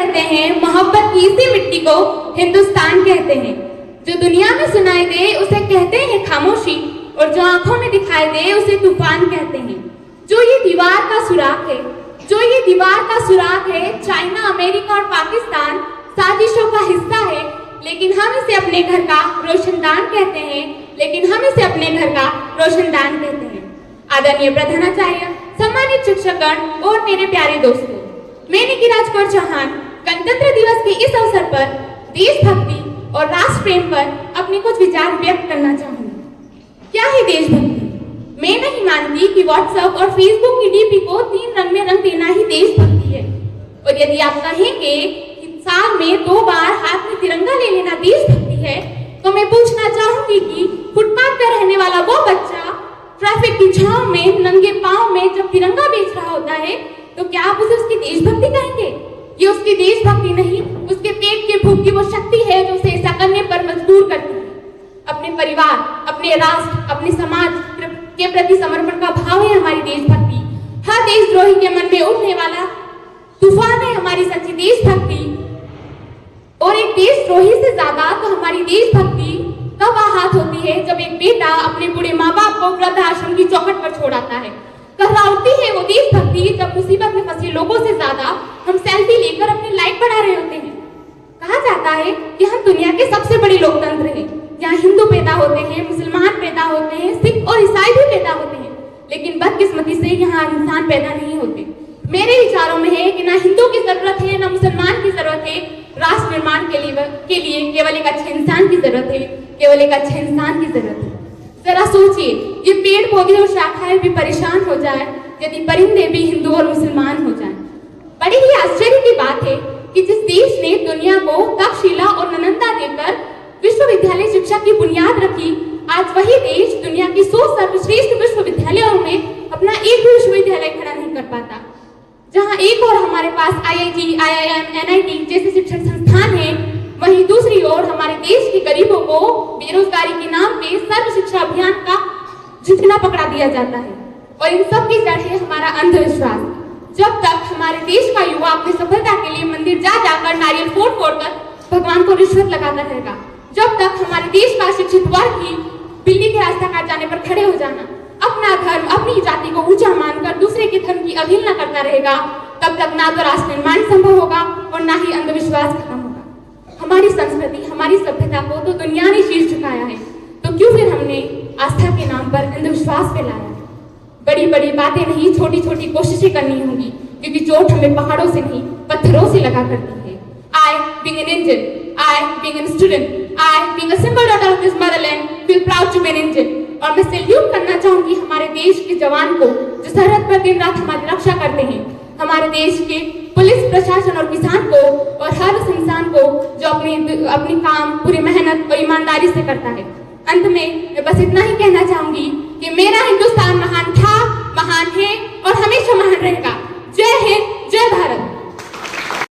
कहते हैं, मोहब्बत की इसी मिट्टी को हिंदुस्तान कहते हैं। जो दुनिया में सुनाई दे उसे कहते हैं खामोशी, और जो आंखों में दिखाई दे उसे तूफान कहते हैं। जो ये दीवार का सुराग है, जो ये दीवार का सुराग है, चाइना, अमेरिका और पाकिस्तान साजिशों का हिस्सा है, लेकिन हम इसे अपने घर का रोशनदान कहते हैं, लेकिन हम इसे अपने घर का रोशनदान कहते हैं। आदरणीय प्रधानाचार्य, सम्मानित शिक्षकगण और मेरे प्यारे दोस्तों, मैं निकी राजकौर चौहान गणतंत्र दिवस के इस अवसर पर देशभक्ति और राष्ट्र प्रेम पर अपने कुछ विचार व्यक्त करना चाहूंगी। क्या है देशभक्ति? मैं नहीं मानती कि व्हाट्सएप और फेसबुक की डीपी को 3 रंग में रंग देना ही देशभक्ति है। और यदि आप कहेंगे कि साल में 2 बार हाथ में तिरंगा ले लेना देशभक्ति है, तो मैं पूछना चाहूंगी कि फुटपाथ पर रहने वाला वो बच्चा ट्रैफिक की छांव में नंगे पांव में जब तिरंगा बेच रहा होता है, तो क्या आप उसे उसकी देशभक्ति कहेंगे? ये उसकी देशभक्ति नहीं, उसके पेट के भूख की वो शक्ति है जो उसे ऐसा करने पर मजबूर करती है। अपने परिवार, अपने राष्ट्र, अपने समाज के प्रति समर्पण का भाव है हमारी देशभक्ति। हर देशद्रोही के मन में उठने वाला तूफान है हमारी सच्ची देशभक्ति। और एक देशद्रोही से ज्यादा तो हमारी देशभक्ति तब आहत होती है जब एक बेटा अपने बूढ़े माँ बाप को वृद्धाश्रम की चौखट पर छोड़ आता है। कहलाती है वो देशभक्ति जब मुसीबत में फंसे लोगों से ज्यादा हम सेल्फी लेकर अपनी लाइफ बढ़ा रहे होते हैं। कहा जाता है कि हम दुनिया के सबसे बड़े लोकतंत्र हैं, जहाँ हिंदू पैदा होते हैं, मुसलमान पैदा होते हैं, सिख और ईसाई भी पैदा होते हैं, लेकिन बदकिस्मती से यहाँ इंसान पैदा नहीं होते। मेरे विचारों में है कि ना हिंदू की जरूरत है, ना मुसलमान की जरूरत है। राष्ट्र निर्माण के लिए केवल एक अच्छे इंसान की जरूरत है, केवल एक अच्छे इंसान की जरूरत है। जरा सोचिए, ये पेड़ पौधे और शाखाएं भी परेशान हो जाए यदि परिंदे भी हिंदू और मुसलमान हो जाएं। बड़ी ही आश्चर्य की बात है कि जिस देश ने दुनिया को तक्षशिला और नालंदा देकर विश्वविद्यालय शिक्षा की बुनियाद रखी, आज वही देश दुनिया की 100 सर्वश्रेष्ठ विश्वविद्यालयों में अपना एक भी विश्वविद्यालय खड़ा नहीं कर पाता। जहां एक और हमारे पास IIT, IIM, NIT जैसे शिक्षण संस्थान हैं, वहीं दूसरी ओर हमारे देश के गरीबों को बेरोजगारी के नाम पे सर्व शिक्षा अभियान का झिझला पकड़ा दिया जाता है। और इन सब की जड़ है हमारा अंधविश्वास। जब तक हमारे देश का युवा अपनी सफलता के लिए मंदिर जा जाकर नारियल फोड़ कर भगवान को रिश्वत लगाता रहेगा, जब तक हमारे देश का शिक्षित वर्ग ही बिल्ली के रास्ता काट जाने पर खड़े हो जाना, अपना धर्म, अपनी जाति को ऊंचा मानकर दूसरे के धर्म की अवहेलना करता रहेगा, तब तक ना तो राष्ट्र निर्माण संभव होगा और ना ही अंधविश्वास खत्म होगा। हमारी संस्कृति, हमारी सभ्यता को तो दुनिया ने शीश झुकाया है, तो क्यों फिर हमने आस्था के नाम पर अंधविश्वास फैलाया? बड़ी बड़ी बातें नहीं, छोटी छोटी कोशिशें करनी होंगी, क्योंकि चोट हमें पहाड़ों से नहीं पत्थरों से लगा करती है। I being an Indian, I being a student, I being a simple daughter of this motherland, feel proud to be an Indian। और मैं सैल्यूट करना चाहूंगी हमारे देश के जवान को जो सरहद पर दिन रात हमारी रक्षा करते हैं, हमारे देश के पुलिस प्रशासन और किसान को, और हर उस इंसान को जो अपनी काम पूरी मेहनत और ईमानदारी से करता है। अंत में मैं बस इतना ही कहना चाहूंगी कि मेरा हिंदुस्तान महान था, महान है और हमेशा महान रहेगा।